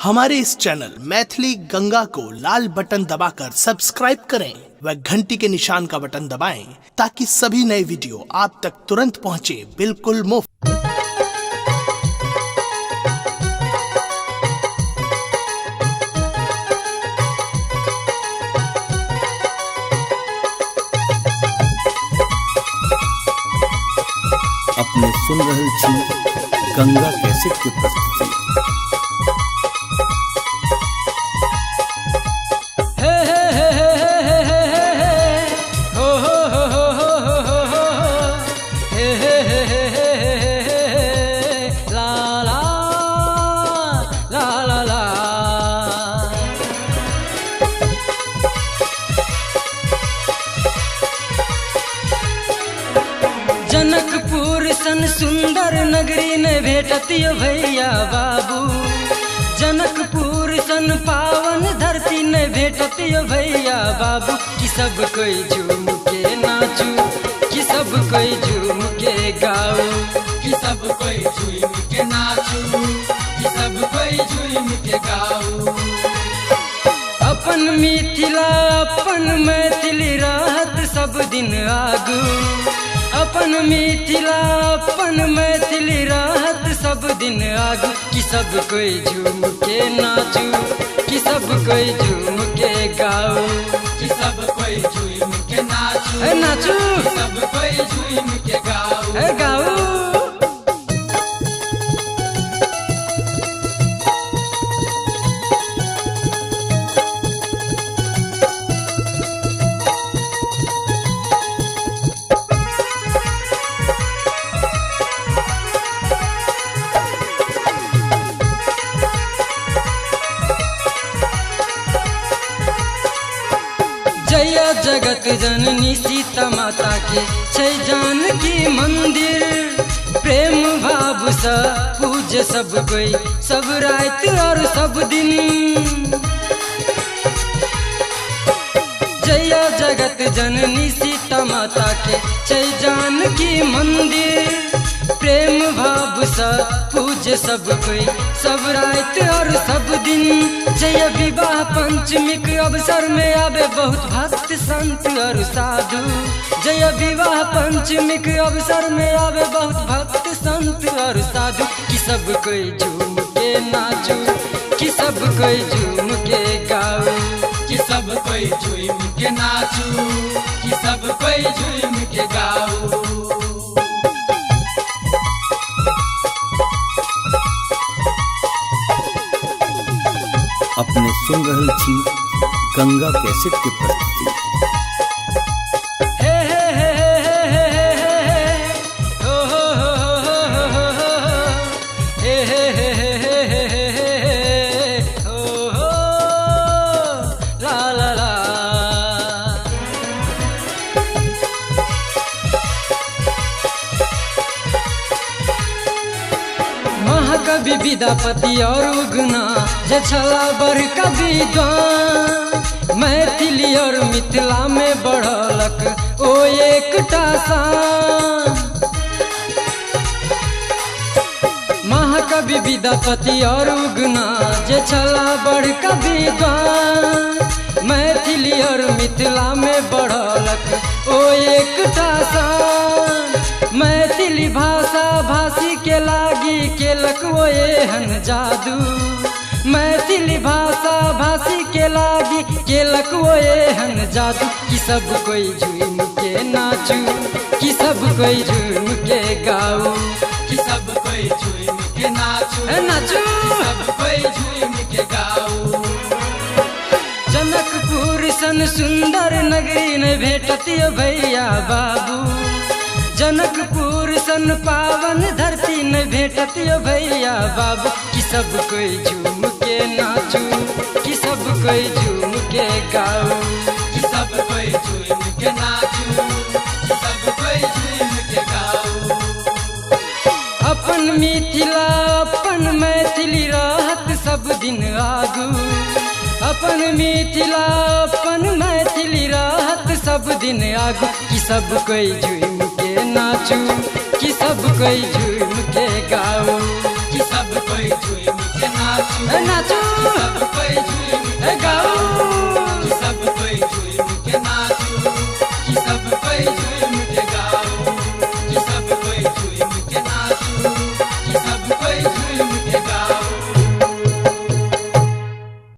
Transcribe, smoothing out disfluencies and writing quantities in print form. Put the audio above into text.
हमारे इस चैनल मैथिली गंगा को लाल बटन दबाकर सब्सक्राइब करें व घंटी के निशान का बटन दबाएं ताकि सभी नए वीडियो आप तक तुरंत पहुंचे बिल्कुल मुफ्त। अपने सुन रहल छी गंगा कैसेट के प्रस्तुति। जनकपुर सन सुंदर नगरी ने भेटतियो भैया बाबू। जनकपुर सन पावन धरती ने भेटतियो भैया बाबू। कि सब कोई झूम के नाचू, कि सब कोई झूम के गाओ, कि सब कोई झूम के नाचू, कि सब कोई झूम के गाओ। अपन मिथिला अपन मैथिली रहत सब दिन आगू। अपन मिथिला अपन मैथिली रहत सब दिन आगू। कि सब कोई झूम के नाचू, कि सब कोई झूम के गाओ, कि सब कोई झूम के नाचू, नाचू, कि सब कोई झूम के गाओ, गाओ। जय जगत जननी सीता माता के छै जानकी मंदिर। प्रेम भाव से पूज सब कोई सब रात और सब दिन। जय जगत जननी सीता माता के छै जानकी मंदिर। प्रेम भाव से पूज सब कोई सब रात और सब दिन। जय विवाह पंचमी के अवसर में आवे बहुत भक्त संत और साधु। जय विवाह पंचमी के अवसर में आवे बहुत भक्त संत और साधु। कि सब कोई झूम के नाचू, कि सब कोई झूम के गाओ, कि सब कोई झूम के नाचू, कि सब कोई झूम के गाओ। अपने सुन रहल छी गंगा कैसेट के प्रस्तुति। महाकवि विद्यापति और उगना जे छला बड़का विद्वान। मैथिली और मिथिला में बढ़लक ओ एकटा शान। महाकवि विद्यापति और उगना जे छला बड़का विद्वान। मैथिली और मिथिला में बढ़लक ओ एकटा शान। मैथिली भाषा भाषी के लागी केलक वो एहन जादू। मैथिली भाषा भाषी के लागी केलक वो एहन जादू। कि सब कोई झूम के नाचू, कि सब कोई झूम के गाओ, कि सब कोई झूम के नाचू, नाचू, कि सब कोई झूम के गाओ। जनकपुर सन सुंदर नगरी ने भेटतियो भैया बाबू। जनकपुर सन पावन धरती ने भेटतियो भैया बाबू। कि सब कोई झूम के नाचू, कि सब कोई झूम के गाओ, कि सब कोई झूम के नाचू, कि सब कोई झूम के गाओ। अपन मिथिला अपन मैथिली रहत सब दिन आगू। अपन मिथिला अपन मैथिली रहत सब दिन आगू। कि सब कोई झूम के नाचू, कि सब कोई झूम के गाओ, कि सब कोई झूम के नाचू नाचू सब कोई